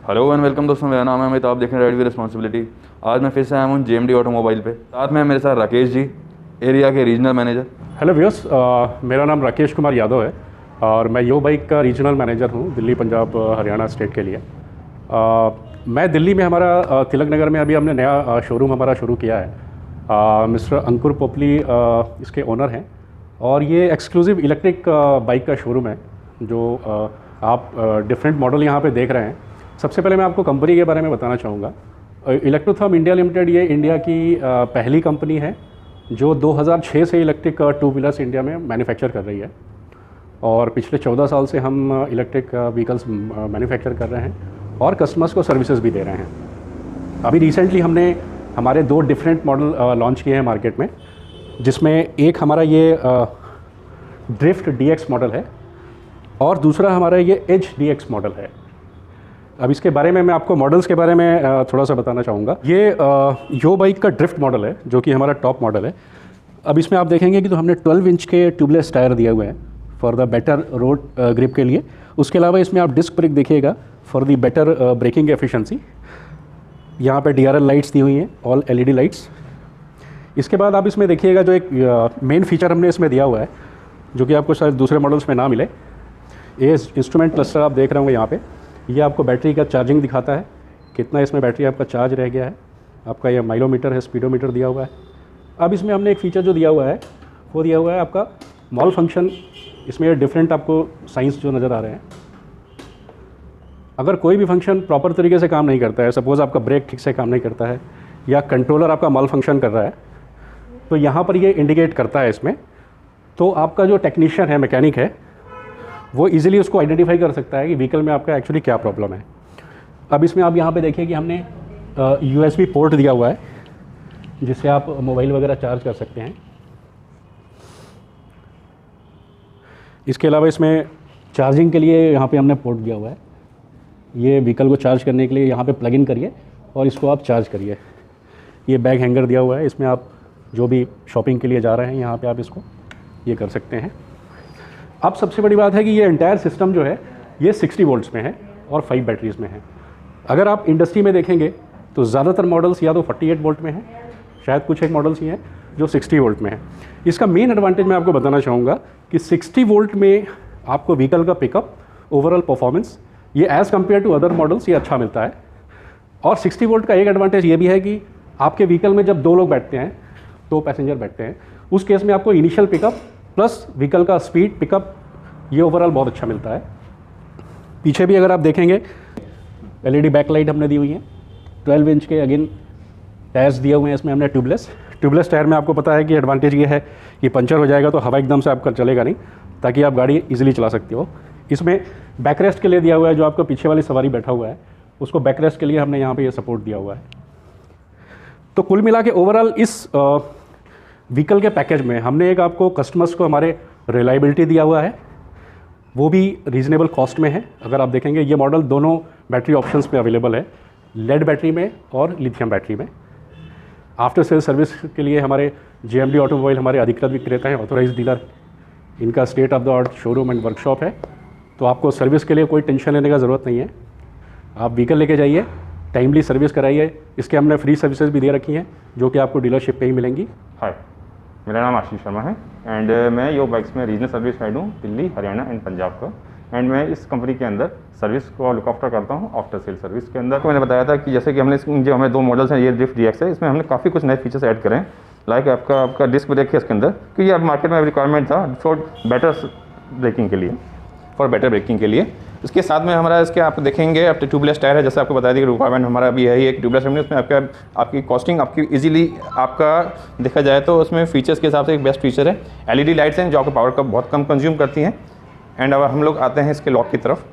Hello and welcome दोस्तों, मेरा नाम है अमित। आप देख रहे हैं राइड विद रिस्पॉन्सिबिलिटी। आज मैं फिर से आया हूँ जेएमडी ऑटोमोबाइल पे। साथ में मेरे साथ राकेश जी, एरिया के रीजनल मैनेजर। हेलो व्यूअर्स, मेरा नाम राकेश कुमार यादव है और मैं यो बाइक का रीजनल मैनेजर हूँ दिल्ली, पंजाब, हरियाणा स्टेट के लिए। मैं दिल्ली में हमारा तिलक नगर में अभी हमने नया शोरूम हमारा शुरू किया है। मिस्टर अंकुर पोपली इसके ओनर हैं और ये एक्सक्लूसिव इलेक्ट्रिक बाइक का शोरूम है जो आप डिफरेंट मॉडल यहाँ पे देख रहे हैं। सबसे पहले मैं आपको कंपनी के बारे में बताना चाहूँगा। इलेक्ट्रोथर्म इंडिया लिमिटेड ये इंडिया की पहली कंपनी है जो 2006 से इलेक्ट्रिक टू व्हीलर्स इंडिया में मैन्युफैक्चर कर रही है और पिछले 14 साल से हम इलेक्ट्रिक व्हीकल्स मैन्युफैक्चर कर रहे हैं और कस्टमर्स को सर्विसेज भी दे रहे हैं। अभी रिसेंटली हमने हमारे 2 डिफरेंट मॉडल लॉन्च किए हैं मार्केट में, जिसमें एक हमारा ये ड्रिफ्ट DX मॉडल है और दूसरा हमारा ये एज DX मॉडल है। अब इसके बारे में मैं आपको मॉडल्स के बारे में थोड़ा सा बताना चाहूँगा। ये यो बाइक का ड्रिफ्ट मॉडल है जो कि हमारा टॉप मॉडल है। अब इसमें आप देखेंगे कि तो हमने 12 इंच के ट्यूबलेस टायर दिए हुए हैं for the better road grip के लिए। उसके अलावा इसमें आप डिस्क ब्रेक देखिएगा for the better braking efficiency. यहाँ पे DRL लाइट्स दी हुई हैं, ऑल LED लाइट्स। इसके बाद आप इसमें देखिएगा जो एक मेन फीचर हमने इसमें दिया हुआ है जो कि आपको शायद दूसरे मॉडल्स में ना मिले। ये इंस्ट्रूमेंट क्लस्टर आप देख रहे होंगे यहाँ पे, ये आपको बैटरी का चार्जिंग दिखाता है, कितना इसमें बैटरी आपका चार्ज रह गया है। आपका ये माइलोमीटर है, स्पीडोमीटर दिया हुआ है। अब इसमें हमने एक फ़ीचर जो दिया हुआ है वो दिया हुआ है आपका मॉल फंक्शन। इसमें डिफरेंट आपको साइंस जो नज़र आ रहे हैं। अगर कोई भी फंक्शन प्रॉपर तरीके से काम नहीं करता है, सपोज़ आपका ब्रेक ठीक से काम नहीं करता है या कंट्रोलर आपका मॉल फंक्शन कर रहा है, तो यहाँ पर ये इंडिकेट करता है इसमें। तो आपका जो टेक्नीशियन है, मैकेनिक है, वो इजीली उसको आइडेंटिफाई कर सकता है कि व्हीकल में आपका एक्चुअली क्या प्रॉब्लम है। अब इसमें आप यहाँ पे देखिए कि हमने USB पोर्ट दिया हुआ है जिससे आप मोबाइल वगैरह चार्ज कर सकते हैं। इसके अलावा इसमें चार्जिंग के लिए यहाँ पे हमने पोर्ट दिया हुआ है। ये व्हीकल को चार्ज करने के लिए यहाँ पे प्लग इन करिए और इसको आप चार्ज करिए। ये बैग हैंगर दिया हुआ है, इसमें आप जो भी शॉपिंग के लिए जा रहे हैं यहाँ पे आप इसको ये कर सकते हैं। अब सबसे बड़ी बात है कि ये एंटायर सिस्टम जो है ये 60 वोल्ट्स में है और 5 बैटरीज़ में है। अगर आप इंडस्ट्री में देखेंगे तो ज़्यादातर मॉडल्स या तो 48 वोल्ट में हैं, शायद कुछ एक मॉडल्स ही हैं जो 60 वोल्ट में है। इसका मेन एडवांटेज मैं आपको बताना चाहूँगा कि 60 वोल्ट में आपको व्हीकल का पिकअप, ओवरऑल परफॉर्मेंस ये as compare to other models ये अच्छा मिलता है। और 60 वोल्ट का एक एडवांटेज ये भी है कि आपके व्हीकल में जब 2 लोग बैठते हैं, 2 पैसेंजर बैठते हैं, उस केस में आपको इनिशियल पिकअप प्लस व्हीकल का स्पीड पिकअप ये ओवरऑल बहुत अच्छा मिलता है। पीछे भी अगर आप देखेंगे LED बैकलाइट हमने दी हुई है। 12 इंच के अगेन टायर्स दिए हुए हैं इसमें हमने ट्यूबलेस टायर में आपको पता है कि एडवांटेज ये है कि पंचर हो जाएगा तो हवा एकदम से आपका चलेगा नहीं, ताकि आप गाड़ी इजीली चला सकते हो। इसमें बैकरेस्ट के लिए दिया हुआ है, जो आपको पीछे वाली सवारी बैठा हुआ है उसको बैकरेस्ट के लिए हमने यहाँ पे ये सपोर्ट दिया हुआ है। तो कुल मिला के ओवरऑल इस व्हीकल के पैकेज में हमने एक आपको कस्टमर्स को हमारे रिलायबिलिटी दिया हुआ है, वो भी रीज़नेबल कॉस्ट में है। अगर आप देखेंगे ये मॉडल दोनों बैटरी ऑप्शंस पे अवेलेबल है, लेड बैटरी में और लिथियम बैटरी में। आफ्टर सेल सर्विस के लिए हमारे जेएमडी ऑटोमोबाइल हमारे अधिकृत विक्रेता हैं, ऑथोराइज डीलर। इनका state of the art showroom and workshop है, तो आपको सर्विस के लिए कोई टेंशन लेने का ज़रूरत नहीं है। आप व्हीकल लेके जाइए, टाइमली सर्विस कराइए। इसके हमने फ्री सर्विसेज भी दे रखी हैं जो कि आपको डीलरशिप पे ही मिलेंगी। हाय, मेरा नाम आशीष शर्मा है एंड मैं यो बाइक्स में रीजनल सर्विस हेड हूँ दिल्ली, हरियाणा एंड पंजाब का। एंड मैं इस कंपनी के अंदर सर्विस को लुक आफ्टर करता हूँ आफ्टर सेल सर्विस के अंदर। तो मैंने बताया था कि जैसे कि हमने जो हमें 2 मॉडल्स हैं, ये ड्रिफ्ट DX है, इसमें हमने काफ़ी कुछ नए फीचर्स ऐड करें। लाइक आपका डिस्क ब्रेक है इसके अंदर, क्योंकि अब मार्केट में रिक्वायरमेंट था फॉर बेटर ब्रेकिंग के लिए, फॉर बेटर ब्रेकिंग के लिए। इसके साथ में हमारा इसके आप देखेंगे आप ट्यूबलेस टायर है, जैसे आपको बता दी रिक्वायरमेंट हमारा भी है। एक ट्यूबलेस टायर उसमें आपकी कॉस्टिंग आपकी इजीली आपका देखा जाए तो उसमें फीचर्स के हिसाब से एक बेस्ट फीचर है। LED लाइट्स हैं जो आपको पावर का बहुत कम कंज्यूम करती हैं। एंड अब हम लोग आते हैं इसके लॉक की तरफ।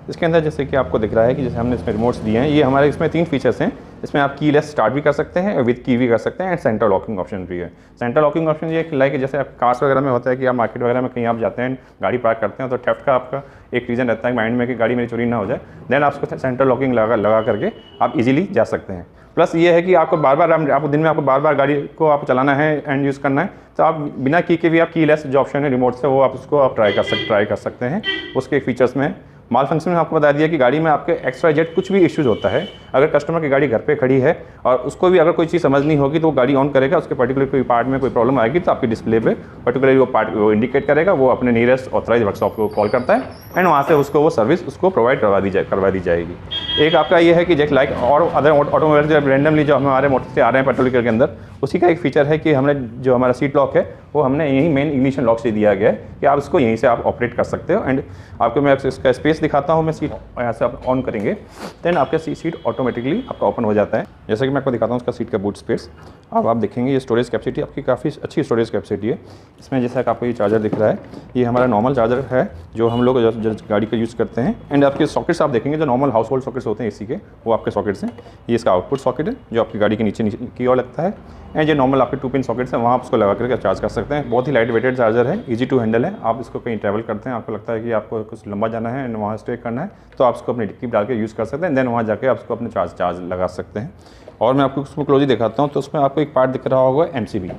इसके अंदर जैसे कि आपको दिख रहा है कि जैसे हमने इसमें रिमोट्स दिए हैं, ये हमारे इसमें 3 फीचर्स हैं। इसमें आप कीलेस स्टार्ट भी कर सकते हैं, विद की भी कर सकते हैं एंड सेंटर लॉकिंग ऑप्शन भी है। सेंटर लॉकिंग ऑप्शन ये लाइक जैसे आप कार्स वगैरह में होता है कि आप मार्केट वगैरह में कहीं आप जाते हैं, गाड़ी पार्क करते हैं, तो थेफ्ट का आपका एक रीज़न रहता है माइंड में कि गाड़ी मेरी चोरी ना हो जाए। देन आप उसको सेंटर लॉकिंग लगा करके आप इजीली जा सकते हैं। प्लस ये है कि आपको बार बार आपको दिन में आपको बार बार गाड़ी को आप चलाना है एंड यूज़ करना है, तो आप बिना की के भी आप कीलेस जो ऑप्शन है रिमोट से वो आप उसको आप ट्राई कर सकते हैं। उसके फीचर्स में माल फंक्शन में आपको बता दिया कि गाड़ी में आपके एक्स्ट्रा जेट कुछ भी इश्यूज़ होता है, अगर कस्टमर की गाड़ी घर पे खड़ी है और उसको भी अगर कोई चीज़ समझनी होगी तो वो गाड़ी ऑन करेगा, उसके पर्टिकुलर कोई पार्ट में कोई प्रॉब्लम आएगी तो आपकी डिस्प्ले पे पर्टिकुलरली वो पार्ट वो इंडिकेट करेगा, वो अपने नियरेस्ट ऑथराइज वर्कशॉप को कॉल करता है एंड वहाँ से उसको वो सर्विस उसको प्रोवाइड करवा दी जाएगी। एक आपका ये है कि जैसे लाइक और अदर ऑटोमोबाइल जब रैंडमली जो हमारे मोटर से आ रहे हैं पेट्रोल के अंदर, उसी का एक फीचर है कि हमने जो हमारा सीट लॉक है वो हमने यही मेन इग्निशन लॉक से दिया गया है कि आप इसको यहीं से आप ऑपरेट कर सकते हो। एंड आपको मैं इसका स्पेस दिखाता हूँ, मैं सीट यहाँ से आप ऑन करेंगे देन आपका सीट ऑटोमेटिकली आपका ओपन हो जाता है। जैसे कि मैं आपको दिखाता हूँ उसका सीट का बूट स्पेस। अब आप देखेंगे ये स्टोरेज कैपेसिटी आपकी काफ़ी अच्छी स्टोरेज कैपेसिटी है। इसमें जैसा कि आपको ये चार्जर दिख रहा है, ये हमारा नॉर्मल चार्जर है जो हम लोग गाड़ी का यूज़ करते हैं। एंड आपके सॉकेट्स आप देखेंगे जो नॉर्मल हाउस होल्ड सॉकेट्स होते हैं एसी के, वो आपके सॉकेट्स हैं। ये इसका आउटपुट सॉकेट है जो आपकी गाड़ी के नीचे की ओर लगता है एंड जो नॉर्मल आपके 2 पिन सॉकेट्स हैं वहाँ आप उसको लगा करके चार्ज कर सकते हैं। बहुत ही लाइट वेटेड चार्जर है, इजी टू हैंडल है। आप इसको कहीं ट्रैवल करते हैं, आपको लगता है कि आपको कुछ लंबा जाना है एंड वहाँ स्टे करना है तो आप इसको अपनी डिक्की डाल के यूज़ कर सकते हैं, देन वहाँ जाके आप उसको अपने चार्ज लगा सकते हैं। और मैं आपको उसमें क्लोजली दिखाता हूँ तो उसमें आपको एक पार्ट दिख रहा होगा MCB।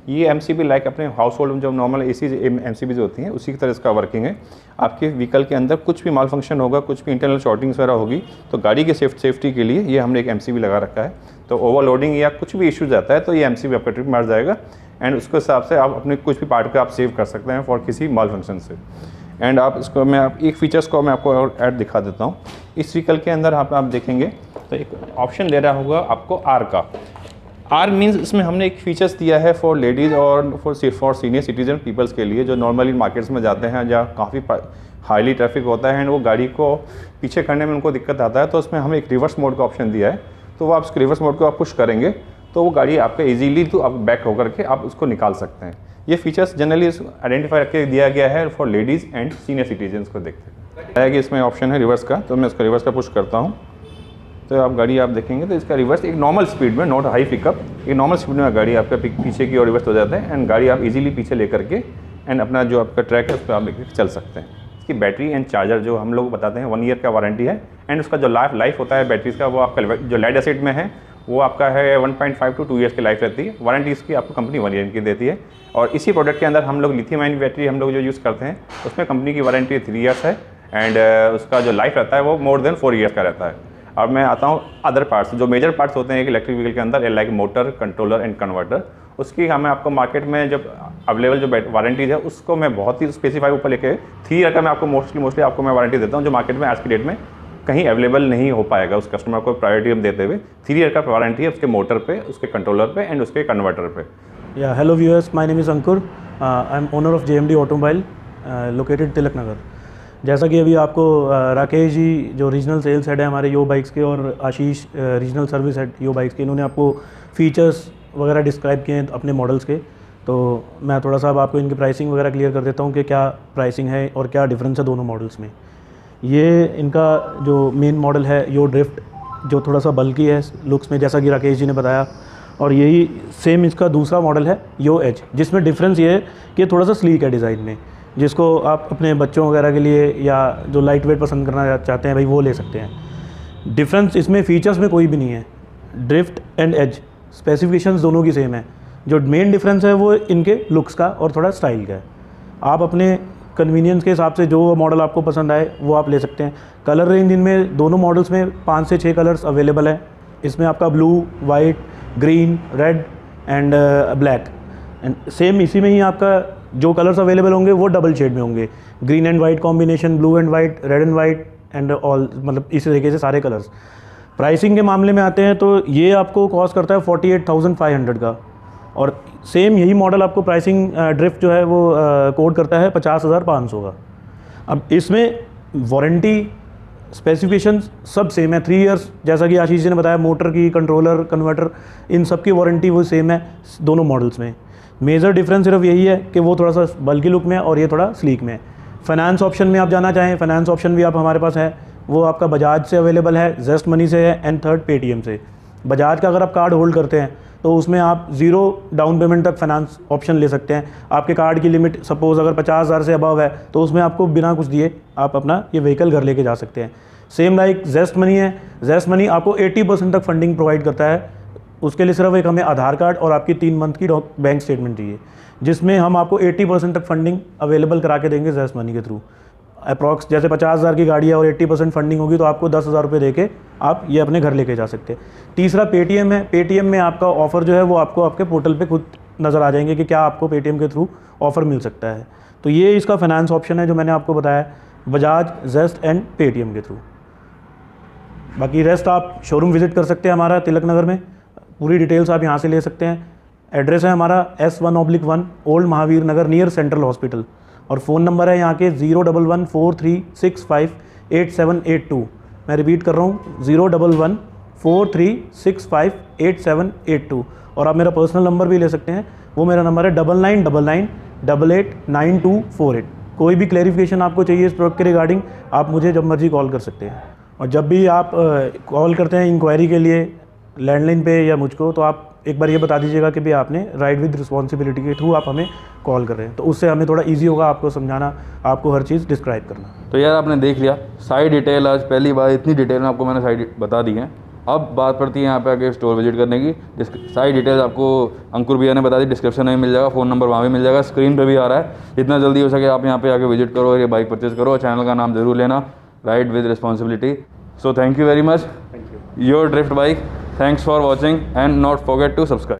ये MCB लाइक अपने हाउस होल्ड में जो नॉर्मल एसी MCB होती हैं उसी की तरह इसका वर्किंग है। आपके व्हीकल के अंदर कुछ भी माल फंक्शन होगा, कुछ भी इंटरनल शॉर्टिंग्स वगैरह होगी तो गाड़ी के सेफ्टी के लिए ये हमने एक MCB लगा रखा है। तो ओवरलोडिंग या कुछ भी इश्यूज आता है तो ये MCB आपका ट्रिप मार जाएगा एंड उसके हिसाब से आप अपने कुछ भी पार्ट को आप सेव कर सकते हैं फॉर किसी माल फंक्शन से। एंड आप इसको एक फीचर्स को मैं आपको और ऐड दिखा देता हूँ। इस व्हीकल के अंदर आप देखेंगे तो एक ऑप्शन दे रहा होगा आपको R का। R मीन्स इसमें हमने एक फीचर्स दिया है फॉर लेडीज़ और फॉर सीनियर सिटीजन पीपल्स के लिए जो नॉर्मली मार्केट्स में जाते हैं जहाँ काफ़ी हाईली ट्रैफिक होता है एंड वो गाड़ी को पीछे करने में उनको दिक्कत आता है, तो उसमें हमें एक रिवर्स मोड का ऑप्शन दिया है। तो वो आप रिवर्स मोड को आप पुश करेंगे तो वो गाड़ी आपका इजीली तो आप बैक होकर के आप उसको निकाल सकते हैं। ये फीचर्स जनरली आइडेंटिफाई करके दिया गया है for ladies and senior citizens को देखते हैं कि इसमें ऑप्शन है रिवर्स का, तो मैं इसका रिवर्स का पुश करता हूँ तो आप गाड़ी आप देखेंगे तो इसका रिवर्स एक नॉर्मल स्पीड में, नॉट हाई पिकअप, एक नॉर्मल स्पीड में गाड़ी आपका पीछे की ओर रिवर्स हो जाता है एंड गाड़ी आप इजीली पीछे लेकर के एंड अपना जो आपका ट्रैक है उस पर आप लेकर चल सकते हैं। इसकी बैटरी एंड चार्जर जो हम लोग बताते हैं 1 ईयर का वारंटी है एंड उसका जो लाइफ होता है बैटरीज का वो आपका जो लेड एसिड में है वो आपका है 1.5 to 2 ईयर्स की लाइफ रहती है। वारंटी इसकी आपको कंपनी 1 ईयर की देती है और इसी प्रोडक्ट के अंदर हम लोग लिथियम आयन बैटरी हम लोग जो यूज़ करते हैं उसमें कंपनी की वारंटी 3 ईयर्स है एंड उसका जो लाइफ रहता है वो मोर देन 4 ईयर्स का रहता है। और मैं आता हूँ अदर पार्ट्स, जो मेजर पार्ट्स होते हैं एक इलेक्ट्रिक व्हीकल के अंदर like motor, controller and converter, उसकी हमें आपको मार्केट में जब अवेलेबल जो वारंटीज है उसको मैं बहुत ही स्पेसिफाई ऊपर लेके 3 ईयर का मैं आपको मोस्टली आपको मैं वारंटी देता हूँ जो मार्केट में आज की डेट में कहीं अवेलेबल नहीं हो पाएगा। उस कस्टमर को प्रायोरिटी हम देते हुए 3 ईयर का वारंटी है उसके मोटर पे, उसके कंट्रोलर पे एंड उसके कन्वर्टर पे। या hello viewers, my name is Ankur, I am owner of JMD automobile located Tilak Nagar. जैसा कि अभी आपको राकेश जी जो रीजनल सेल्स हेड है हमारे यो बाइक्स के और आशीष रीजनल सर्विस हेड यो बाइक्स के, इन्होंने आपको फीचर्स वगैरह डिस्क्राइब किए हैं अपने मॉडल्स के, तो मैं थोड़ा सा अब आपको इनकी प्राइसिंग वगैरह क्लियर कर देता हूँ कि क्या प्राइसिंग है और क्या डिफरेंस है दोनों मॉडल्स में। ये इनका जो मेन मॉडल है यो ड्रिफ्ट, जो थोड़ा सा बल्कि है लुक्स में जैसा कि राकेश जी ने बताया, और यही सेम इसका दूसरा मॉडल है यो एज, जिसमें डिफरेंस ये है कि थोड़ा सा स्लीक है डिज़ाइन में, जिसको आप अपने बच्चों वगैरह के लिए या जो लाइट वेट पसंद करना चाहते हैं भाई वो ले सकते हैं। डिफरेंस इसमें फ़ीचर्स में कोई भी नहीं है। ड्रिफ्ट एंड एज स्पेसिफिकेशंस दोनों की सेम है, जो मेन डिफरेंस है वो इनके लुक्स का और थोड़ा स्टाइल का है। आप अपने कन्वीनियंस के हिसाब से जो मॉडल आपको पसंद आए वो आप ले सकते हैं। कलर रेंज इनमें दोनों मॉडल्स में 5 से 6 कलर्स अवेलेबल है। इसमें आपका blue, white, green, red and black, and same इसी में ही आपका जो कलर्स अवेलेबल होंगे वो डबल शेड में होंगे, green and white combination, blue and white, red and white and all, मतलब इसी तरीके से सारे कलर्स। प्राइसिंग के मामले में आते हैं तो ये आपको कॉस्ट करता है 48,500 का, और सेम यही मॉडल आपको प्राइसिंग ड्रिफ्ट जो है वो कोड करता है 50,500 का। अब इसमें वारंटी स्पेसिफिकेशंस सब सेम है, 3 इयर्स, जैसा कि आशीष जी ने बताया, मोटर की, कंट्रोलर, कन्वर्टर, इन सब की वारंटी वो सेम है दोनों मॉडल्स में। मेजर डिफरेंस सिर्फ यही है कि वो थोड़ा सा बल्कि लुक में और ये थोड़ा स्लीक में। फाइनेंस ऑप्शन में आप जाना चाहें, फाइनेंस ऑप्शन भी आप हमारे पास है, वो आपका बजाज से अवेलेबल है, जेस्ट मनी से है एंड थर्ड पेटीएम से। बजाज का अगर आप कार्ड होल्ड करते हैं तो उसमें आप 0 डाउन पेमेंट तक फाइनेंस ऑप्शन ले सकते हैं। आपके कार्ड की लिमिट सपोज़ अगर 50,000 से अबव है तो उसमें आपको बिना कुछ दिए आप अपना ये व्हीकल घर लेके जा सकते हैं। सेम लाइक जेस्ट मनी है, जेस्ट मनी आपको 80% तक फंडिंग प्रोवाइड करता है। उसके लिए सिर्फ एक हमें आधार कार्ड और आपकी 3 मंथ की बैंक स्टेटमेंट चाहिए, जिसमें हम आपको 80% तक फंडिंग अवेलेबल करा के देंगे जेस्ट मनी के थ्रू। अप्रॉक्स जैसे 50,000 की गाड़ी है और 80% फंडिंग होगी तो आपको 10,000 रुपये दे के आप ये अपने घर लेके जा सकते हैं। तीसरा पेटीएम है। पेटीएम में आपका ऑफ़र जो है वो आपको आपके पोर्टल पे खुद नज़र आ जाएंगे कि क्या आपको पेटीएम के थ्रू ऑफ़र मिल सकता है। तो ये इसका फाइनेंस ऑप्शन है जो मैंने आपको बताया, बजाज, जेस्ट एंड पेटीएम के थ्रू। बाकी रेस्ट आप शोरूम विज़िट कर सकते हैं हमारा तिलक नगर में, पूरी डिटेल्स आप यहाँ से ले सकते हैं। एड्रेस है हमारा S1/1 ओल्ड महावीर नगर नियर सेंट्रल हॉस्पिटल, और फ़ोन नंबर है यहाँ के 01143658782। मैं रिपीट कर रहा हूँ 01143658782। और आप मेरा पर्सनल नंबर भी ले सकते हैं, वो मेरा नंबर है 9999889248। कोई भी क्लेरिफिकेशन आपको चाहिए इस प्रोडक्ट के रिगार्डिंग, आप मुझे जब मर्जी कॉल कर सकते हैं। और जब भी आप कॉल करते हैं इंक्वायरी के लिए लैंडलाइन पे या मुझको, तो आप एक बार ये बता दीजिएगा कि भाई आपने राइड विद रिस्पॉन्सिबिलिटी के थ्रू आप हमें कॉल कर रहे हैं, तो उससे हमें थोड़ा इजी होगा आपको समझाना, आपको हर चीज़ डिस्क्राइब करना। तो यार आपने देख लिया सारी डिटेल, आज पहली बार इतनी डिटेल में आपको मैंने सारी बता दी है। अब बात पड़ती है यहाँ पे आके स्टोर विजिट करने की। सारी डिटेल्स आपको अंकुर भैया ने बता दी, डिस्क्रिप्शन में मिल जाएगा, फ़ोन नंबर वहाँ भी मिल जाएगा, स्क्रीन पे भी आ रहा है। जितना जल्दी हो सके आप यहाँ पे आके विजिट करो और ये बाइक परचेज करो। चैनल का नाम ज़रूर लेना, ride with responsibility. So thank you very much, your drift bike. Thanks for watching and not forget to subscribe.